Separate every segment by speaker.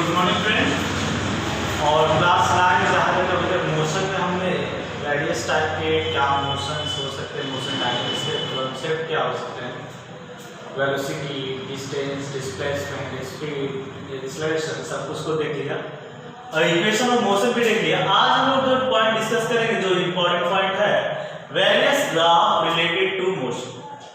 Speaker 1: Good morning friends. और class 9 जहाँ तक अभी तक मोशन में हमने वेरियस टाइप के क्या मोशंस हो सकते हैं, मोशन डायनेमिक्स के कॉन्सेप्ट क्या हो सकते हैं, velocity, distance, displacement, speed, acceleration, सब कुछ को देख लिया और इक्वेशन ऑफ मोशन भी देख लिया। आज हम लोग जो पॉइंट डिस्कस करेंगे, जो इम्पोर्टेंट पॉइंट है, various graph related to motion.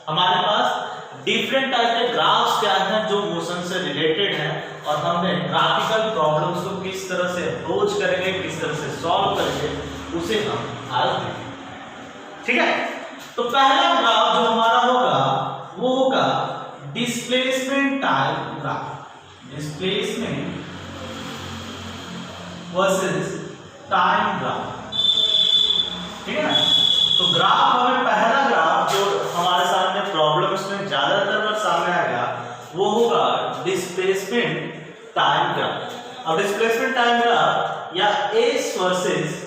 Speaker 1: हमारे पास डिफरेंट टाइप के ग्राफ्स क्या हैं जो मोशन से रिलेटेड हैं और हमने ग्राफिकल प्रॉब्लम्स को किस तरह से अप्रोच करेंगे, किस तरह से सॉल्व करेंगे, उसे हम आज देखेंगे। ठीक है, तो पहला ग्राफ जो हमारा होगा वो होगा displacement time graph, displacement versus time graph. ठीक है ना, तो ग्राफ हमें पहला ग्राफ जो हमारे सामने प्रॉब्लम्स में ज्यादातर बार सामने आएगा वो होगा डिस्प्लेसमेंट टाइम ग्राफ। अब डिस्प्लेसमेंट टाइम ग्राफ या एस वर्सेस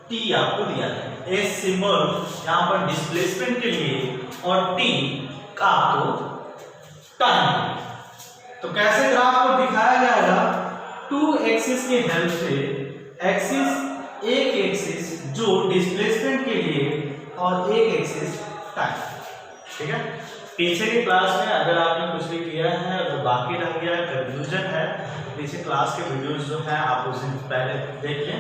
Speaker 1: टी आपको दिया है, एस सिंबल यहाँ पर डिस्प्लेसमेंट के लिए और टी का आपको टाइम। तो कैसे ग्राफ को दिखाया जाएगा, टू एक्सिस के हेल्प से, एक्सिस एक एक्सिस जो डिस्प्लेसमेंट के लिए और एक एक्सिस टाइम। ठीक है, पीछे की क्लास में अगर आपने कुछ भी किया है, अगर बाकी रह गया है, कंफ्यूजन है, पीछे क्लास के वीडियोस जो हैं आप उस दिन पहले देख लें,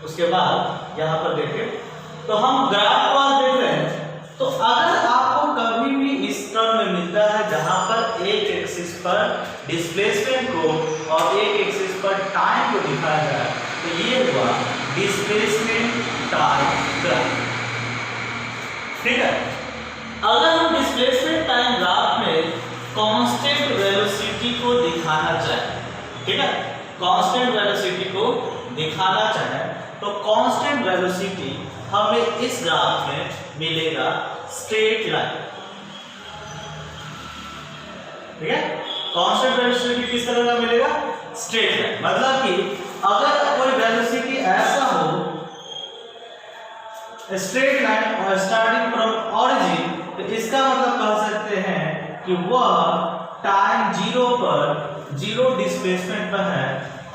Speaker 1: उसके बाद यहाँ पर देखें। तो हम ग्राफ को आज देख रहे हैं। तो अगर आपको कभी भी इस टर्म में मिलता है जहां पर एक एक्सिस पर डिस्प्लेसमेंट को और एक एक्सिस पर टाइम को दिखाया जाए, तो ये हुआ डिस्प्लेसमेंट टाइम ग्राफ। ठीक है, अगर हम डिस्प्लेसमेंट टाइम ग्राफ में कांस्टेंट वेलोसिटी को दिखाना चाहें, ठीक है, कांस्टेंट वेलोसिटी को दिखाना चाहें, तो कांस्टेंट वेलोसिटी हमें इस ग्राफ में मिलेगा स्ट्रेट लाइन। ठीक है, कांस्टेंट वेलोसिटी किस तरह का मिलेगा, स्ट्रेट लाइन। मतलब कि अगर कोई वेलोसिटी ऐसा हो स्ट्रेट लाइन और स्टार्टिंग फ्रॉम ऑरिजिन, तो इसका मतलब कह सकते हैं कि वह टाइम जीरो पर, जीरो डिस्प्लेसमेंट पर है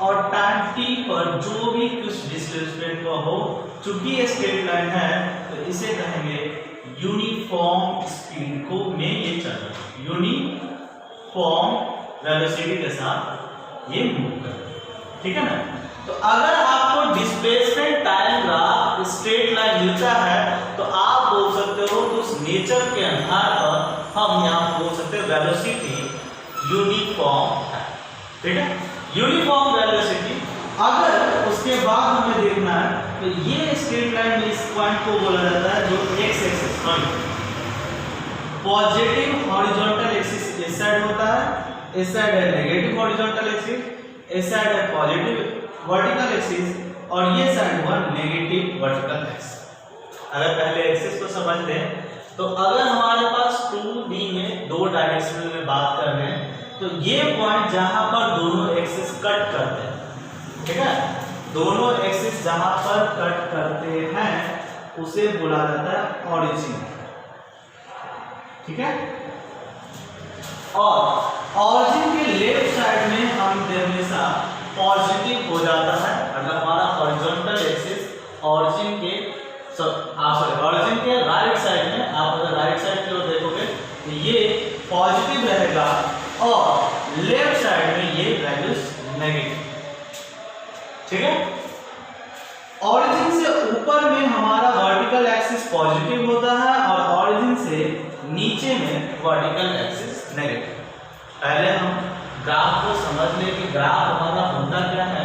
Speaker 1: और टाइम टी पर जो भी कुछ डिस्प्लेसमेंट पर हो, चूंकि ये स्ट्रेट लाइन है तो इसे कहेंगे यूनिफॉर्म स्पीड को में ये चल रहा है, यूनिफॉर्म वेलोसिटी के साथ ये मूव कर रहा है। ठीक है ना, तो अगर आपको displacement time graph straight line मिलता है तो आप बोल सकते हो तो उस नेचर के आधार पर हम यहाँ बोल सकते हैं वेलोसिटी यूनिफॉर्म है। ठीक है, यूनिफॉर्म वेलोसिटी। अगर उसके बाद हमें देखना है तो ये स्ट्रेट लाइन में इस पॉइंट को बोला जाता है जो x axis positive horizontal axis इस साइड होता है, इस साइड है नेगेटिव हॉरिजॉन्टल एक्सिस, इस साइड है पॉजिटिव वर्टिकल एक्सिस और ये साइड हुआ नेगेटिव वर्टिकल एक्सिस। अगर पहले एक्सिस को समझ लें तो अगर हमारे पास 2D में दो डायरेक्शन में बात कर रहे हैं तो ये पॉइंट जहां पर दोनों एक्सिस कट करते हैं, ठीक है, दोनों एक्सिस जहां पर कट करते हैं उसे बोला जाता है ऑरिजिन। ठीक है, और ऑरिजिन के लेफ्ट साइड में हम हमेशा पॉजिटिव हो जाता है। अगर हमारा हॉरिजॉन्टल एक्सिस ऑरिजिन के ऑरिजिन के राइट साइड में, आप अगर राइट साइड की ओर देखोगे तो ये पॉजिटिव रहेगा और लेफ्ट साइड में ये वैल्यूज नेगेटिव। ठीक है, ऑरिजिन से ऊपर में हमारा वर्टिकल एक्सिस पॉजिटिव होता है और ऑरिजिन से नीचे में वर्टिकल एक्सिस नेगेटिव। पहले हम ग्राफ को समझ लें कि ग्राफ हमारा होता क्या है,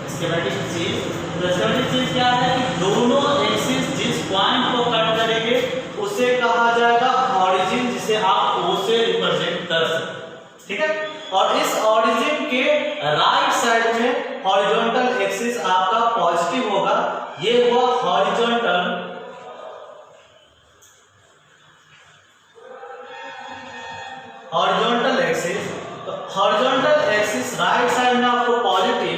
Speaker 1: स्कीमेटिक चीज। तो स्कीमेटिक चीज क्या है कि दोनों एक्सिस जिस पॉइंट को कट करेंगे उसे कहा जाएगा ऑरिजिन, जिसे आप O से रिप्रेजेंट कर सकते हैं। ठीक है, और इस ऑरिजिन के राइट साइड में हॉरिजॉन्टल एक्सिस आपका पॉजिटिव होगा, ये हुआ हॉरिजॉन्टल एक्सिस। तो हॉरिजॉन्टल एक्सिस राइट साइड में आपको पॉजिटिव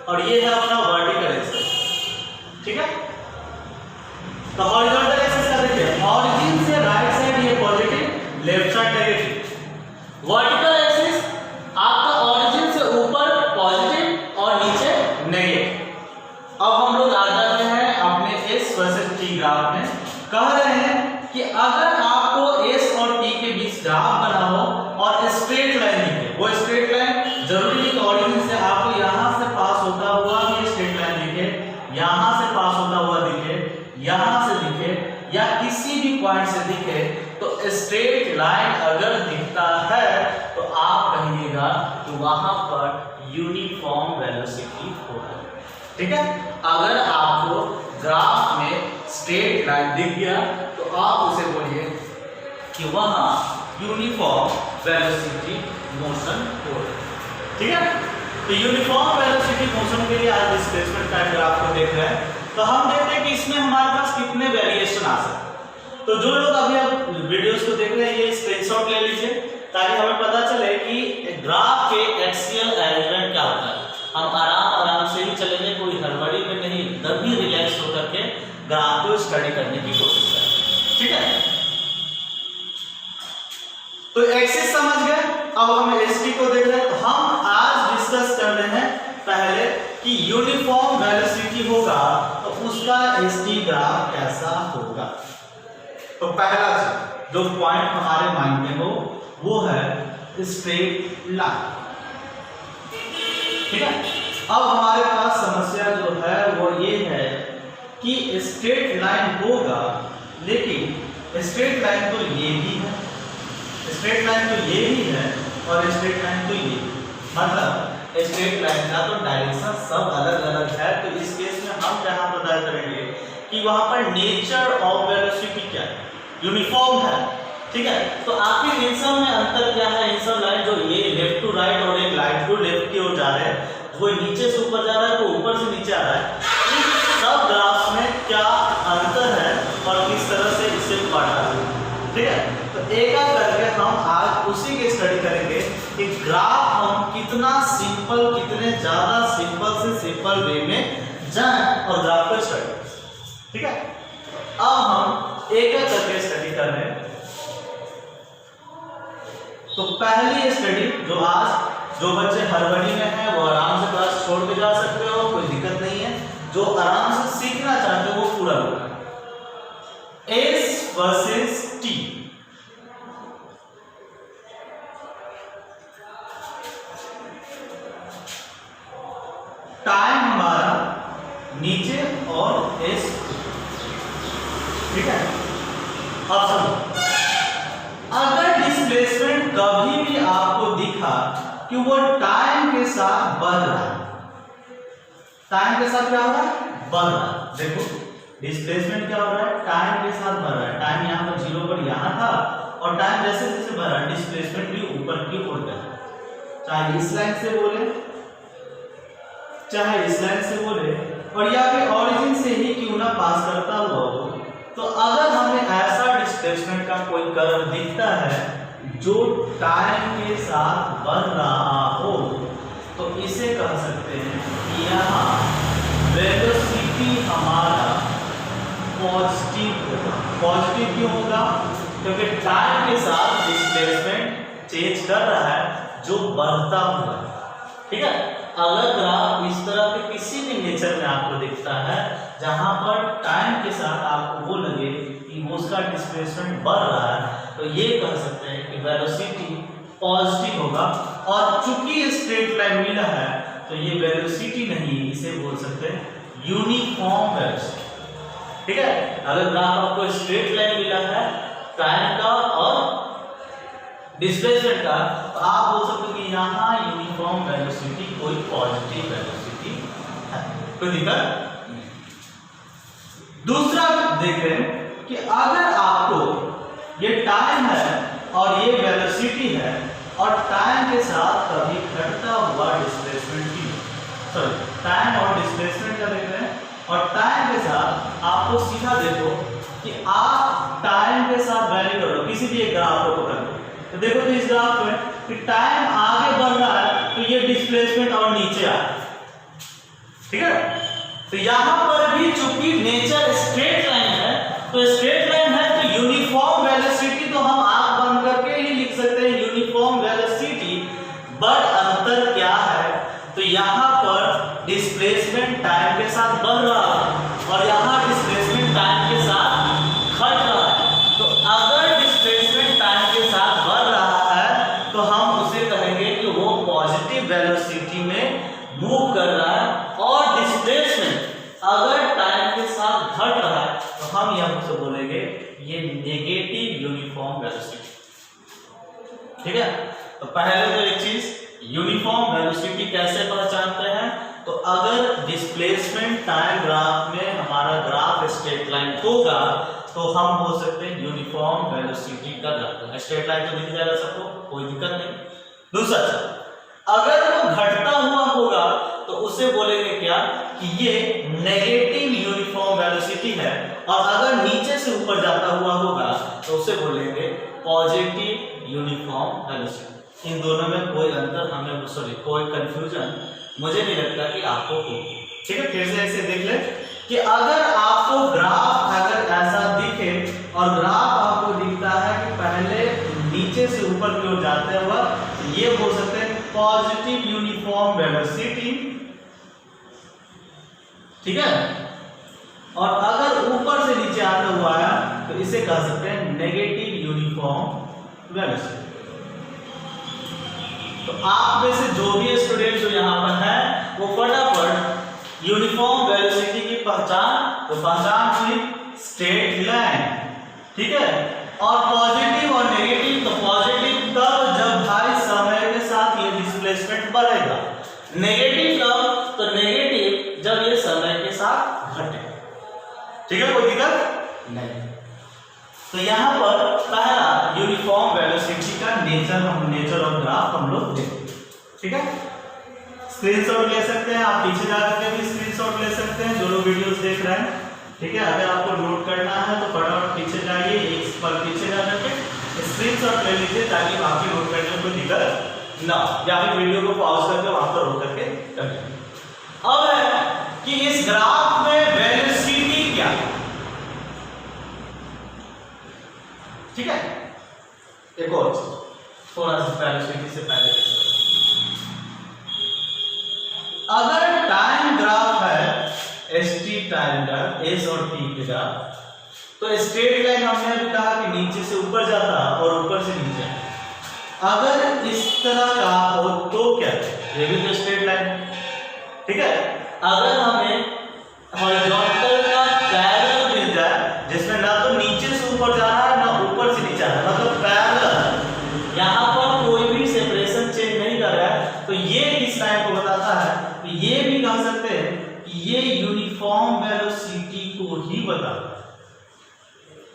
Speaker 1: और ये है अपना वर्टिकल एक्सिस। ठीक है, तो हॉरिजॉन्टल एक्सिस का देखिए ऑरिजिन से राइट साइड ये positive, left side negative. Vertical axis आपका ऑरिजिन से ऊपर पॉजिटिव अगर दिखता है तो आप कहिएगा कि वहां पर यूनिफॉर्म वेलोसिटी होगा। ठीक है, अगर आपको ग्राफ में स्ट्रेट लाइन दिख गया तो आप उसे बोलिए कि वहां यूनिफॉर्म वेलोसिटी मोशन हो रहा है। ठीक है, तो यूनिफॉर्म वेलोसिटी मोशन के लिए आज डिस्प्लेसमेंट टाइम ग्राफ को देख रहे हैं। तो हम देखते हैं कि इसमें हमारे पास कितने वेरिएशन आ सकते हैं। तो जो लोग अभी आप वीडियोस को देख रहे हैं ये स्क्रीनशॉट ले लीजिए ताकि हमें पता चले कि ग्राफ के एक्सियल अरेंजमेंट क्या होता है। हम आराम से ही चलेंगे, कोई हड़बड़ी में नहीं, एकदम ही रिलैक्स होकर के ग्राफ को स्टडी करने की कोशिश करें। ठीक है, तो एक्सिस समझ गए। अब हम एसटी को देख रहे हैं। तो हम आज डिस्कस कर रहे हैं पहले कि यूनिफॉर्म वेलोसिटी होगा तो उसका एसटी ग्राफ कैसा होगा। तो पहला जो पॉइंट हमारे माइंड में हो वो है स्ट्रेट लाइन। ठीक है, अब हमारे पास समस्या जो है वो ये है कि स्ट्रेट लाइन होगा, लेकिन स्ट्रेट लाइन तो ये भी है, स्ट्रेट लाइन तो ये भी है और स्ट्रेट लाइन तो ये, मतलब स्ट्रेट लाइन का तो डायरेक्शन सब अलग अलग है। तो इस केस में हम क्या पता करेंगे कि वहां पर नेचर ऑफ वेलोसिटी क्या है, यूनिफॉर्म है। ठीक है, तो आखिर इन सब में अंतर क्या है। इन सब लाइन जो ये लेफ्ट टू राइट और एक राइट टू लेफ्ट की ओर जा रहे हैं, कोई नीचे से ऊपर जा रहा है, कोई ऊपर से नीचे आ रहा है, इन सब ग्राफ्स में क्या अंतर है और किस तरह से इसे पढ़ा है। ठीक है, तो एक एक करके हम आज उसी की स्टडी करेंगे कि ग्राफ हम कितना सिंपल, कितने ज्यादा सिंपल से सिंपल वे में जाएं और ग्राफ को स्टडी करें। ठीक है, अब हम एक एक करके स्टडी कर रहे हैं। तो पहली स्टडी जो आज जो बच्चे हड़बड़ी में हैं वो आराम से क्लास छोड़ के जा सकते हो, कोई दिक्कत नहीं है। जो आराम से सीखना चाहते हो वो पूरा होगा। एस वर्सेस टी, टाइम हमारा नीचे और एस। ठीक है, अब सुनो, अगर डिस्प्लेसमेंट कभी भी आपको दिखा कि वो टाइम के साथ बढ़ रहा है, टाइम के साथ क्या हो रहा है, बढ़ रहा है। देखो डिस्प्लेसमेंट क्या हो रहा है, टाइम के साथ बढ़ रहा है। टाइम यहाँ पर 0 पर यहाँ था और टाइम जैसे जैसे बढ़ रहा है डिस्प्लेसमेंट भी ऊपर की ओर गया। चाहे इस लाइन से बोले चाहे इस लाइन से बोले और या फिर ऑरिजिन से ही क्यों ना पास करता हुआ हो। तो अगर हमें ऐसा डिस्प्लेसमेंट का कोई कर्व दिखता है जो टाइम के साथ बढ़ रहा हो तो इसे कह सकते हैं कि यहाँ वेलोसिटी हमारा पॉजिटिव होगा। पॉजिटिव क्यों होगा, क्योंकि टाइम के साथ डिस्प्लेसमेंट चेंज कर रहा है जो बढ़ता हुआ। ठीक है, अगर ग्राफ इस तरह के किसी भी नेचर में आपको दिखता है जहां पर टाइम के साथ आपको वो लगे कि उसका डिस्प्लेसमेंट बढ़ रहा है तो ये कह सकते हैं कि वेलोसिटी पॉजिटिव होगा। और चूंकि स्ट्रेट लाइन मिला है तो ये वेलोसिटी नहीं, इसे बोल सकते हैं यूनिफॉर्म वेलोसिटी। ठीक है, अगर ग्राफ आपको स्ट्रेट लाइन मिला है टाइम का और डिस्प्लेसमेंट का तो आप बोल सकते हो कि यहाँ यूनिफॉर्म वेलोसिटी कोई पॉजिटिव वेलोसिटी है, कोई दिक्कत। दूसरा देख रहे हैं कि अगर आपको ये टाइम है और ये वेलोसिटी है और टाइम के साथ कभी घटता हुआ डिस्प्लेसमेंट की, सॉरी टाइम और डिस्प्लेसमेंट का देख रहे हैं और टाइम के साथ आपको सीधा देखो कि आप टाइम के साथ वैल्यू कर लो, किसी भी एक ग्राफ को पकड़ लो। तो देखो तो इस ग्राफ में कि टाइम आगे बढ़ रहा है तो ये डिस्प्लेसमेंट और नीचे आ रहा है। ठीक है, तो यहां पर भी चूंकि नेचर स्ट्रेट लाइन है तो स्ट्रेट लाइन है तो यूनिफॉर्म वेलोसिटी तो हम आंख बंद करके ही लिख सकते हैं यूनिफॉर्म वेलोसिटी। बट अंतर क्या है, तो यहां पर डिस्प्लेसमेंट टाइम के साथ बढ़ रहा है और यहां डिस्प्लेसमेंट टाइम के साथ घट रहा है। तो अगर डिस्प्लेसमेंट टाइम के साथ बढ़ रहा है तो हम उसे कहेंगे कि वो पॉजिटिव वेलोसिटी में मूव कर रहा है और डिस्प्लेसमेंट अगर टाइम के साथ घट रहा है तो हम यहां से बोलेंगे ये नेगेटिव यूनिफॉर्म वेलोसिटी। ठीक है, तो पहले तो एक चीज यूनिफॉर्म वेलोसिटी कैसे पहचानते हैं, तो अगर डिस्प्लेसमेंट टाइम ग्राफ में हमारा ग्राफ स्ट्रेट लाइन होगा तो हम बोल सकते हैं यूनिफॉर्म वेलोसिटी का ग्राफ। स्ट्रेट लाइन तो दिख जाएगा सबको, कोई दिक्कत नहीं। दूसरा अगर वो घटता हुआ होगा तो उसे बोलेंगे क्या कि ये नेगेटिव यूनिफॉर्म वेलोसिटी है, और अगर नीचे से ऊपर जाता हुआ होगा तो उसे बोलेंगे पॉजिटिव यूनिफॉर्म वेलोसिटी। इन दोनों में कोई अंतर हमें कोई कंफ्यूजन मुझे नहीं लगता कि आपको हो। ठीक है, फिर से ऐसे देख ले कि अगर आपको ग्राफ अगर ऐसा दिखे और ग्राफ आपको दिखता है कि पहले नीचे से ऊपर की ओर जाते हुआ, ये बोल सकते हैं पॉजिटिव यूनिफॉर्म वेलोसिटी। ठीक है, और अगर ऊपर से नीचे आता हुआ है तो इसे कह सकते हैं नेगेटिव यूनिफॉर्म वेलोसिटी। तो आप में से जो भी स्टूडेंट जो यहाँ पर है वो फटाफट यूनिफॉर्म वेलोसिटी की पहचान हुई स्ट्रेट लाइन। ठीक है, और पॉजिटिव और नेगेटिव, तो पॉजिटिव तब जब भाई समय के साथ ये डिस्प्लेसमेंट बढ़ेगा, नेगेटिव तब तो नेगेटिव जब ये समय के साथ घटेगा। ठीक है, कोई दिक्कत नहीं। तो यहाँ पर पहला यूनिफॉर्म वेलोसिटी का नेचर ऑफ ग्राफ हम लोग देखते हैं। ठीक है, स्क्रीनशॉट ले सकते हैं आप, पीछे जाकर के भी स्क्रीनशॉट ले सकते हैं जो लोग वीडियोस देख रहे हैं। ठीक है, अगर आपको नोट करना है तो फटाफट पीछे जाइए, एक पर पीछे जाकर के स्क्रीनशॉट ले लीजिए ताकि आपकी नोट करने में कोई दिक्कत ना, या फिर वीडियो को पॉज करके वहां पर रोक करके करें। अब है कि इस ग्राफ में वेलोसिटी क्या है। ठीक है, एक और थोड़ा सा वेलोसिटी से पहले अगर टाइम ग्राफ है st टाइम ग्राफ s और t के ग्राफ, तो स्ट्रेट लाइन हमने अभी कहा कि नीचे से ऊपर जाता और ऊपर से नीचे। अगर इस तरह का हो तो क्या है, ये भी तो स्ट्रेट लाइन। ठीक है, अगर हमें हॉरिजॉन्टल का पैरेलल मिल जाए जिसमें ना तो नीचे से ऊपर जाना है ना ऊपर से नीचे आना, मतलब पैरेलल, यहाँ पर कोई भी सेपरेशन चेंज नहीं कर रहा है, तो ये किस लाइन को बताता है, तो ये भी कह सकते हैं कि ये यूनिफॉर्म वेलोसिटी को ही बताता है।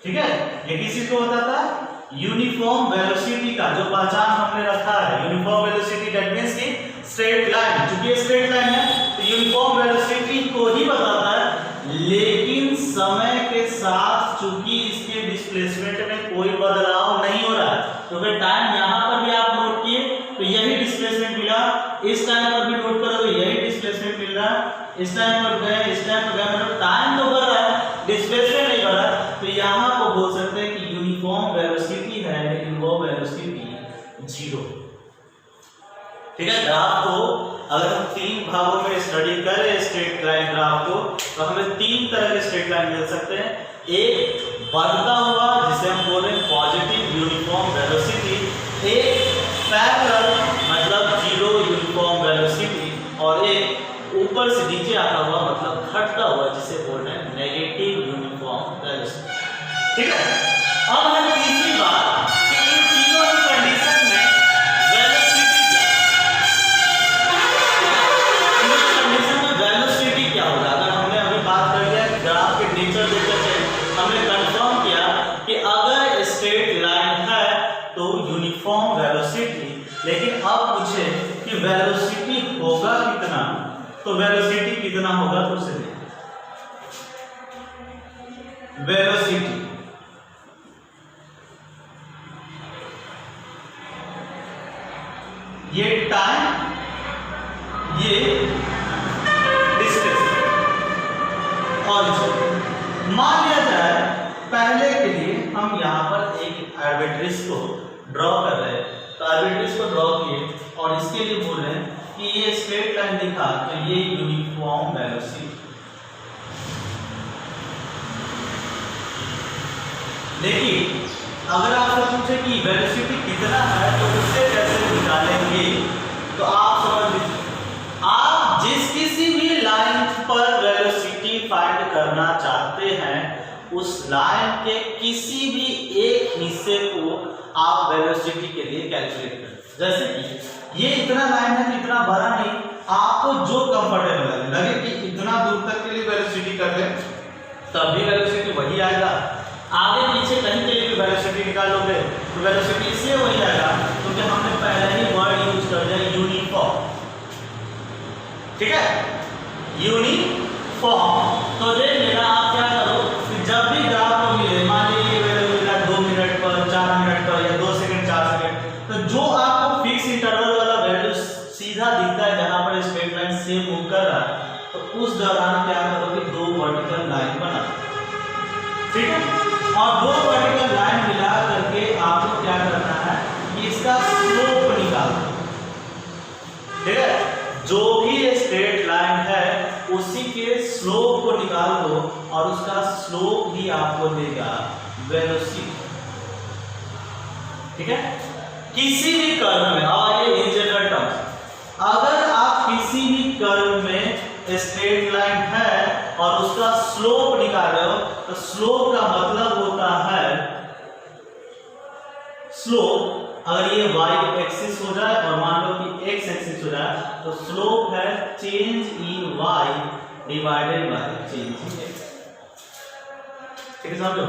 Speaker 1: ठीक है, ये किस चीज को बताता है, यूनिफॉर्म वेलोसिटी का जो पहचान हमने रखा है यूनिफॉर्म वेलोसिटी, दैट मींस कि स्ट्रेट लाइन, क्योंकि ये स्ट्रेट लाइन है तो यूनिफॉर्म वेलोसिटी को ही बताता है। लेकिन समय के साथ चूंकि इसके डिस्प्लेसमेंट में कोई बदलाव नहीं हो रहा है, तो फिर टाइम यहाँ पर भी आप नोट किए तो यही डिस्प्लेसमेंट मिला, इस टाइम पर भी नोट करो तो यही डिस्प्लेसमेंट मिल रहा है, इस टाइम पर गए इस टाइम पर गए, मतलब टाइम तो बढ़ रहा है डिस्प्लेसमेंट नहीं बढ़ रहा, तो यहाँ को बोल सकते हैं कि यूनिफॉर्म वेलोसिटी है लेकिन वो वेलोसिटी जीरो। ठीक है, ग्राफ को अगर हम तीन भागों में स्टडी करें स्ट्रेट लाइन ग्राफ को, तो हमें तीन तरह के स्ट्रेट लाइन मिल सकते हैं। एक बढ़ता हुआ जिसे हम बोल रहे हैं पॉजिटिव यूनिफॉर्म वेलोसिटी, एक पैरेलल मतलब जीरो यूनिफॉर्म वेलोसिटी, और एक ऊपर से नीचे आता हुआ मतलब घटता हुआ जिसे बोल रहे हैं नेगेटिव यूनिफॉर्म वेलोसिटी। ठीक है, अब हम तीसरी बात कि इन तीनों की कंडीशन में वेलोसिटी क्या होगा। अगर हमने अभी बात कर लिया ग्राफ के नेचर देखते थे, हमने कंफर्म किया कि अगर स्ट्रेट लाइन है तो यूनिफॉर्म वेलोसिटी, लेकिन अब पूछे कि वेलोसिटी होगा कितना, तो वेलोसिटी कितना होगा तो उसे वेलोसिटी ये टाइम, ये डिस्टेंस, और मान लिया जाए पहले के लिए हम यहाँ पर एक आर्बिट्रेस को ड्रॉ कर रहे हैं, तो आर्बिट्रेस को ड्रॉ किए और इसके लिए बोल रहे हैं कि ये स्ट्रेट लाइन दिखा तो ये यूनिफॉर्म वेलोसिटी। देखिए अगर आपसे पूछे कि वेलोसिटी कितना है तो उससे कैसे निकालेंगे, तो आप समझ लीजिए, आप जिस किसी भी लाइन पर वेलोसिटी फाइंड करना चाहते हैं उस लाइन के किसी भी एक हिस्से को आप वेलोसिटी के लिए कैलकुलेट करें। जैसे कि ये इतना लाइन है तो इतना बड़ा नहीं, आपको जो कंफर्टेबल लगे कि इतना दूर तक के लिए वेलोसिटी कर ले तब भी वेलोसिटी वही आएगा। आगे पीछे कहीं के लिए भी वेलोसिटी निकालोगे तो वेलोसिटी इसलिए वही आएगा क्योंकि हमने पहले ही वर्ड यूज कर दिया यूनिफॉर्म। ठीक है, यूनिफॉर्म। तो देख लेना, आप क्या करो कि जब भी ग्राफ को मिले, मान लीजिए वैल्यू मिला 2 मिनट पर, 4 मिनट पर या 2 सेकंड 4 सेकंड, तो जो आपको फिक्स इंटरवल वाला वैल्यू सीधा दिखता है जहां पर स्ट्रेट लाइन से मूव कर रहा है, तो उस दौरान क्या करोगे, 2 वर्टिकल लाइन बना। ठीक है, और 2 वर्टिकल लाइन मिला करके आपको क्या करना है कि इसका स्लोप निकालना। ठीक है, जो भी स्ट्रेट लाइन है उसी के स्लोप को निकाल दो और उसका स्लोप ही आपको देगा वेलोसिटी। ठीक है, किसी भी कर्व में, और ये इन जनरल टर्म्स, अगर आप किसी भी कर्व में स्ट्रेट लाइन है और उसका स्लोप निकाल रहे हो तो स्लोप का मतलब होता है, स्लोप अगर ये y एक्सिस हो जाए और मान लो कि x एक्सिस हो जाए तो स्लोप है change in y divided by change in x। ठीक है, समझो।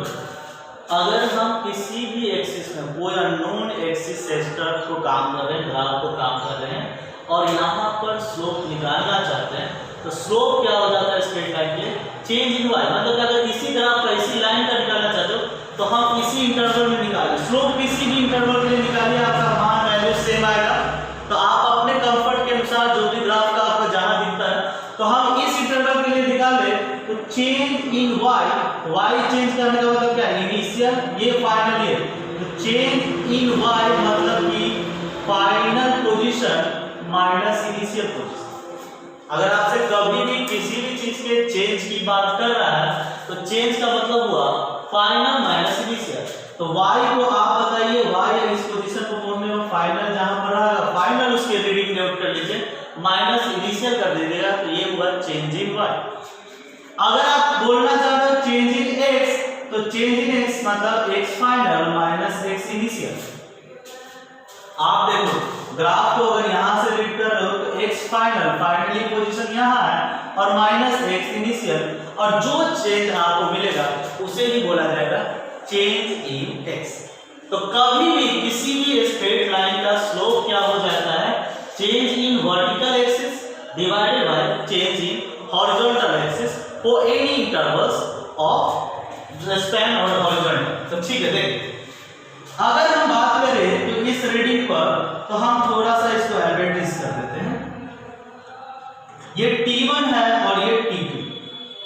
Speaker 1: अगर हम किसी भी एक्सिस में कोई अननोन एक्सिस सेक्टर को काम कर रहे हैं, ग्राफ को काम कर रहे हैं और यहाँ पर स्लोप निकालना चाहते हैं, तो स्लोप क्या हो जाता है स्ट्रेट लाइन के, चेंज इन y। मतलब अगर इसी ग्राफ का इसी लाइन का निकालना चाहते हो तो हम इसी इंटरवल में निकालें, स्लोप किसी भी इंटरवल के लिए निकालिए, आपका मान वैल्यू सेम आएगा। तो आप अपने कंफर्ट के अनुसार जो भी ग्राफ का आपको जहां दिखता है, तो हम इस इंटरवल के लिए निकाले तो चेंज इन y चेंज करने का मतलब क्या है, इनिशियल, ये फाइनल, ये तो चेंज इन y मतलब कि final position minus initial position. अगर आपसे कभी भी किसी भी चीज के चेंज की बात कर रहा है तो चेंज का मतलब हुआ फाइनल माइनस इनिशियल। तो y को आप बताइए, y इस पोजीशन को पहुंचने में फाइनल जहां पर रहेगा, फाइनल उसके रीडिंग नोट कर लीजिए, माइनस इनिशियल कर दीजिएगा, तो ये हुआ चेंज इन y। अगर आप बोलना चाहते हो चेंज इन x, तो चेंज इन x मतलब x final minus x initial. आप देखो ग्राफ को अगर यहां से रीड कर रहे हो तो x फाइनल, फाइनली पोजीशन यहां है और माइनस x इनिशियल, और जो चेंज आपको मिलेगा उसे ही बोला जाएगा चेंज इन x। तो कभी भी किसी भी स्ट्रेट लाइन का स्लोप क्या हो जाता है, change in vertical axis divided by change in horizontal axis for any intervals of span और हॉरिजॉन्टल। तो ठीक है, देखिए अगर हम बात करें तो इस रीडिंग पर, तो हम थोड़ा सा इसको एडवांटेज कर देते हैं। ये T1 है और ये T2,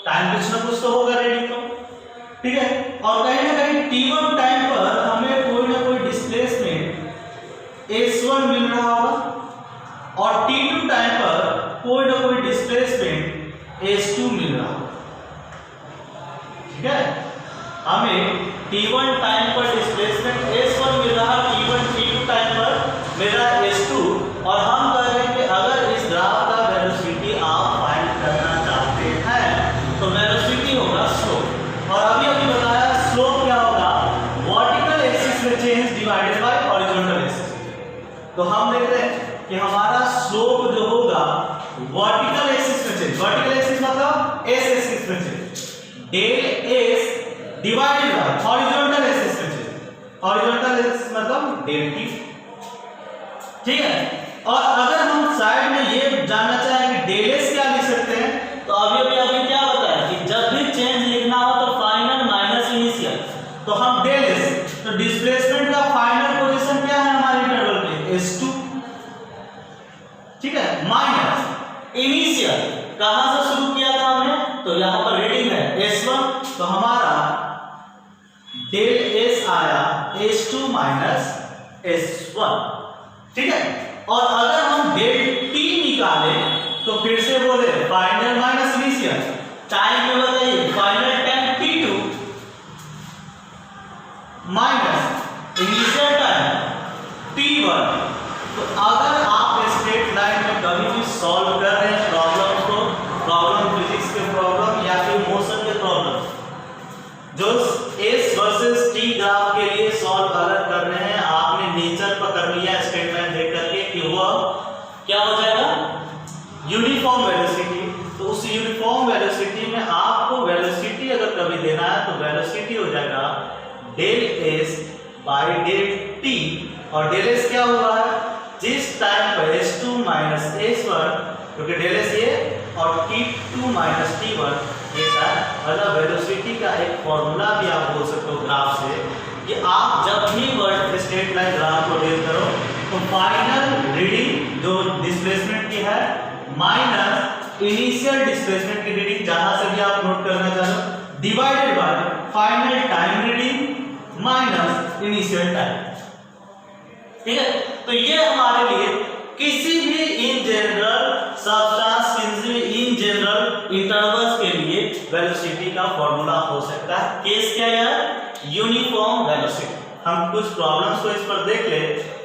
Speaker 1: टाइम कुछ ना कुछ तो होगा रीडिंग को। ठीक है, और कहीं ना कहीं T1 टाइम पर हमें कोई ना कोई डिस्प्लेसमेंट S1 मिल रहा होगा और T2 टाइम पर कोई ना कोई डिस्प्लेसमेंट S2 मिल रहा होगा। ठीक है, हमें T1 टाइम पर डिस्प्लेसमेंट S1 मिल रहा है, T2 टाइम पर मेरा S2, और हम कह रहे हैं कि अगर इस ग्राफ का वेलोसिटी आप फाइंड करना चाहते हैं तो वेलोसिटी होगा स्लोप। और अभी बताया स्लोप क्या होगा, वर्टिकल एक्सिस में change divided by horizontal axis. तो हम देख रहे हैं कि हमारा स्लोप जो होगा वर्टिकल एक्सिस में चेंज, वर्टिकल एक्सिस मतलब S एक्सिस में change, del S divided by horizontal axis में चेंज, हॉरिजॉन्टल एक्सिस मतलब डेल T। ठीक है, और अगर हम साइड में ये जानना चाहें कि डेल S क्या लिख सकते हैं, तो अभी क्या बताया कि जब भी चेंज लिखना हो तो फाइनल माइनस इनिशियल, तो हम डेल S, तो डिस्प्लेसमेंट का फाइनल पोजीशन क्या है हमारे इंटरवल पे, S2। ठीक है, माइनस इनिशियल कहां से शुरू किया था हमने, तो यहां पर रीडिंग है S1, तो हमारा डेल S आया S2 माइनस S1। ठीक है, और अगर हम डेल T निकाले तो फिर से बोले फाइनल माइनस इनिशियल, टाइम में बताइए final time T2 minus initial time T1। तो अगर आप स्ट्रेट लाइन में कभी भी सॉल्व कर रहे हैं प्रॉब्लम को, प्रॉब्लम फिजिक्स के प्रॉब्लम या फिर मोशन के प्रॉब्लम, जो बाई डेल टी, और डेल एस क्या हुआ है, जिस टाइम पर S2 माइनस S1, क्योंकि डेल एस ये और T2 माइनस T1 ये था, मतलब वेलोसिटी का एक फॉर्मूला भी आप बोल सकते हो ग्राफ से, कि आप जब भी वर्ड स्ट्रेट लाइन ग्राफ को डील करो तो फाइनल रीडिंग जो डिस्प्लेसमेंट की है माइनस इनिशियल डिस्प्लेसमेंट की रीडिंग, जहां से भी आप नोट करना चाहो, divided by final time reading minus initial time. ठीक है, तो ये हमारे लिए किसी भी इन जनरल सब्सटेंस, किसी भी इन जनरल इंटरवल्स के लिए वेलोसिटी का फॉर्मूला हो सकता है। केस क्या है, यूनिफॉर्म वेलोसिटी। हम कुछ प्रॉब्लम्स को इस पर देख ले,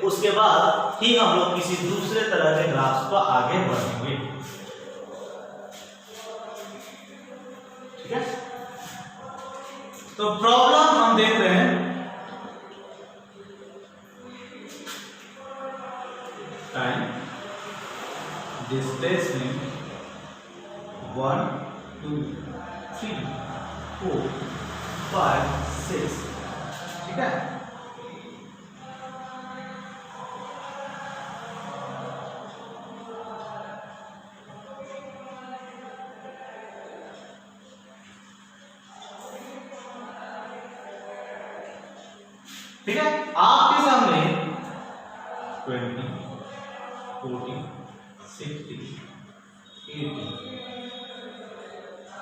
Speaker 1: उसके बाद ही हम लोग किसी दूसरे तरह के ग्राफ्स पर आगे बढ़ेंगे। ठीक है, तो प्रॉब्लम हम देख रहे हैं, टाइम डिस्प्लेसमेंट 1 2 3 4 5 6। ठीक है, ठीक है, आपके सामने 20 40 60 80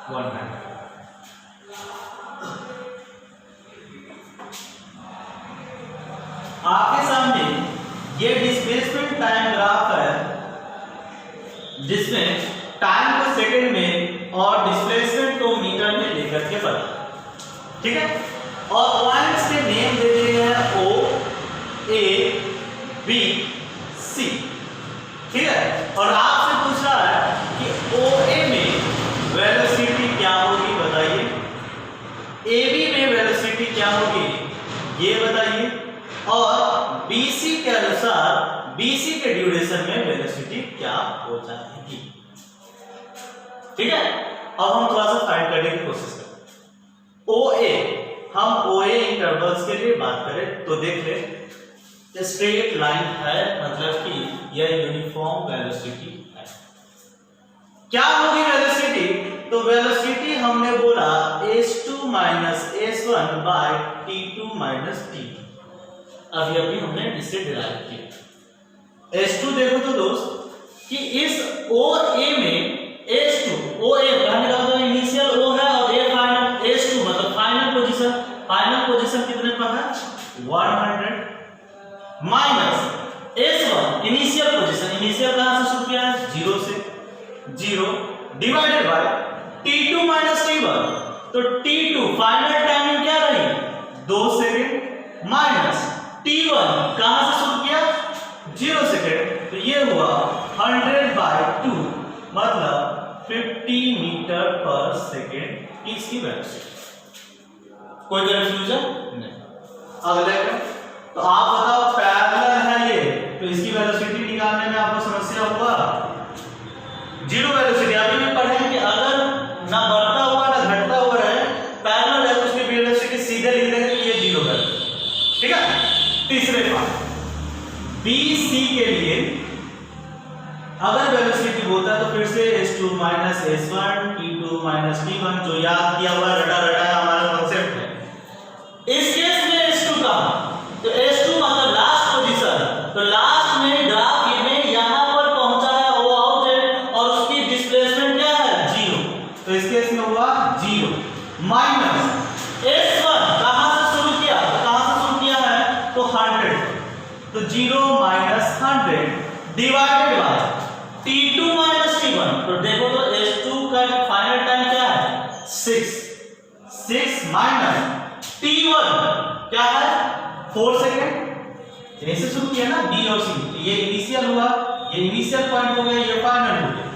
Speaker 1: 100। आपके सामने ये डिस्प्लेसमेंट टाइम ग्राफ है, जिसमें टाइम को सेकंड में और डिस्प्लेसमेंट को मीटर में लेकर के बता। ठीक है, और पॉइंट्स के नेम दे दिए हैं O, A, B, C। ठीक है, और आपसे पूछ रहा है कि OA में वेलोसिटी क्या होगी बताइए, AB में वेलोसिटी क्या होगी ये बताइए, और BC के अनुसार BC के ड्यूरेशन में वेलोसिटी क्या हो जाएगी। ठीक है, अब हम थोड़ा सा फाइंड करने की कोशिश करें। OA, हम OA इंटरवल्स के लिए बात करें तो देख ले, स्ट्रेट लाइन है, मतलब कि यह यूनिफॉर्म वेलोसिटी है। क्या होगी वेलोसिटी, तो वेलोसिटी हमने बोला S2 minus S1 bye T2 minus T1। अभी हमने इसे डिराइव किया। S2 देखो तो दोस्त कि इस OA में S2 OA कहने का मतलब इनिशियल O है और A फाइनल, S2 मतलब फाइनल पोजीशन। फाइनल पोजीशन कितने पर है 100 minus S1 initial position, initial कहां से शुरू किया है 0 से, 0 divided by T2 minus T1, तो T2 फाइनल टाइमिंग क्या रही 2 सेकंड माइनस T1 कहां से शुरू किया 0 सेकंड, तो ये हुआ 100 बाय 2 मतलब 50 मीटर पर सेकेंड इसकी वेलोसिटी। कोई कंफ्यूजन नहीं। अगले में तो आप बताओ पैरेलल है ये, तो इसकी वेलोसिटी निकालने में आपको समस्या हुआ, जीरो वेलोसिटी। अभी भी पढ़ेंगे कि अगर ना बढ़ता हुआ ना घटता हुआ रहे, पैरेलल है तो उसकी वेलोसिटी सीधे लिख देंगे कि ये जीरो वेलोसिटी। ठीक है, तीसरे पार्ट BC के लिए अगर वेलोसिटी बोलता है तो फिर से S2 minus S1 T2 minus T1 जो याद किया हुआ रटा है हमारा कॉन्सेप्ट है। इस केस में S2 का तो S2 मतलब लास्ट पोजीशन, तो लास्ट में ग्राफ में यहां पर पहुंचा है O आउट और उसकी डिस्प्लेसमेंट क्या है 0, तो इस केस में हुआ 0 माइनस S1 कहां से शुरू किया है तो 100, तो 0 minus 100 divided by T2 minus T1, तो देखो तो S2 का फाइनल टाइम क्या है 6 माइनस T1 क्या है 4 सेकेंड, यहीं से शुरू किया ना B और C, ये इनिशियल हुआ, ये इनिशियल पॉइंट हो गया, ये फाइनल हो गया।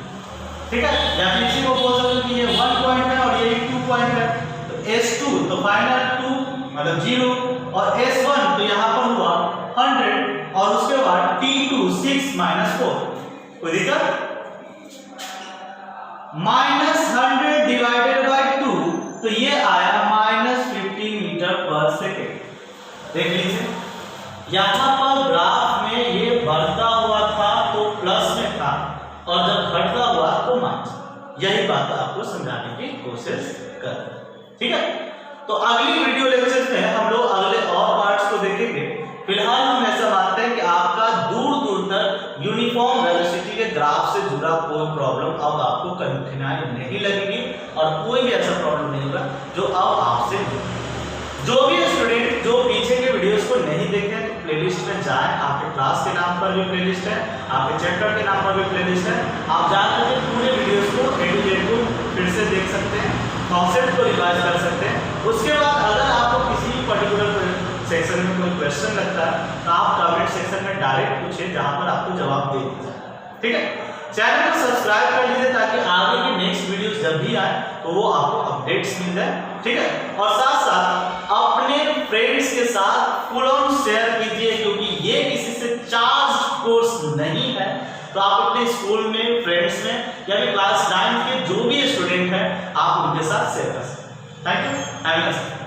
Speaker 1: ठीक है, या फिर इसी को बोल सकते हो कि ये 1 पॉइंट है और ये 2 पॉइंट है, तो S2 तो फाइनल 2 मतलब 0 और S1 तो यहां पर हुआ 100 और उसके बाद T2 6 माइनस 4, कोई दिक्कत माइनस 100 डिवाइडेड बाय 2, तो ये आया माइनस 50 मीटर पर सेकेंड। देख लीजिए यहाँ पर ग्राफ में ये बढ़ता हुआ था तो प्लस में था और जब घटता हुआ तो माइनस। यही बात आपको समझाने की कोशिश कर, ठीक है। तो अगली वीडियो लेक्चर में हम लोग अगले और पार्ट्स को देखेंगे। फिलहाल हम ऐसा मानते हैं कि आपका दूर दूर तक यूनिफॉर्म वेलोसिटी के ग्राफ से जुड़ा कोई प्रॉब्लम अब आपको कठिनाई नहीं लगेगी और कोई भी ऐसा प्रॉब्लम नहीं होगा जो अब आपसे जो भी स्टूडेंट जो पीछे के वीडियोस को नहीं देखे तो प्लेलिस्ट में जाएं। आपके क्लास के नाम पर भी प्लेलिस्ट है, आपके चैप्टर के नाम पर भी प्लेलिस्ट है। आप जाकर के पूरे वीडियोस को ए टू जेड को फिर से देख सकते हैं, कॉन्सेप्ट को रिवाइज कर सकते हैं। उसके बाद अगर आपको किसी पर्टिकुलर सेक्शन में कोई क्वेश्चन लगता है तो आप कमेंट सेक्शन में डायरेक्ट पूछिए, जहां पर आपको जवाब दे दिया जाए, ठीक है। चैनल को सब्सक्राइब कर लीजिए ताकि आगे की नेक्स्ट वीडियोस जब भी आए तो वो आपको अपडेट्स मिल जाए, ठीक है। और साथ साथ अपने फ्रेंड्स के साथ फुल ऑन शेयर कीजिए, क्योंकि ये किसी से चार्ज कोर्स नहीं है। तो आप अपने स्कूल में, फ्रेंड्स में या फिर क्लास 9 के जो भी स्टूडेंट हैं आप उनके साथ शेयर कर सकते हैं। Thank you.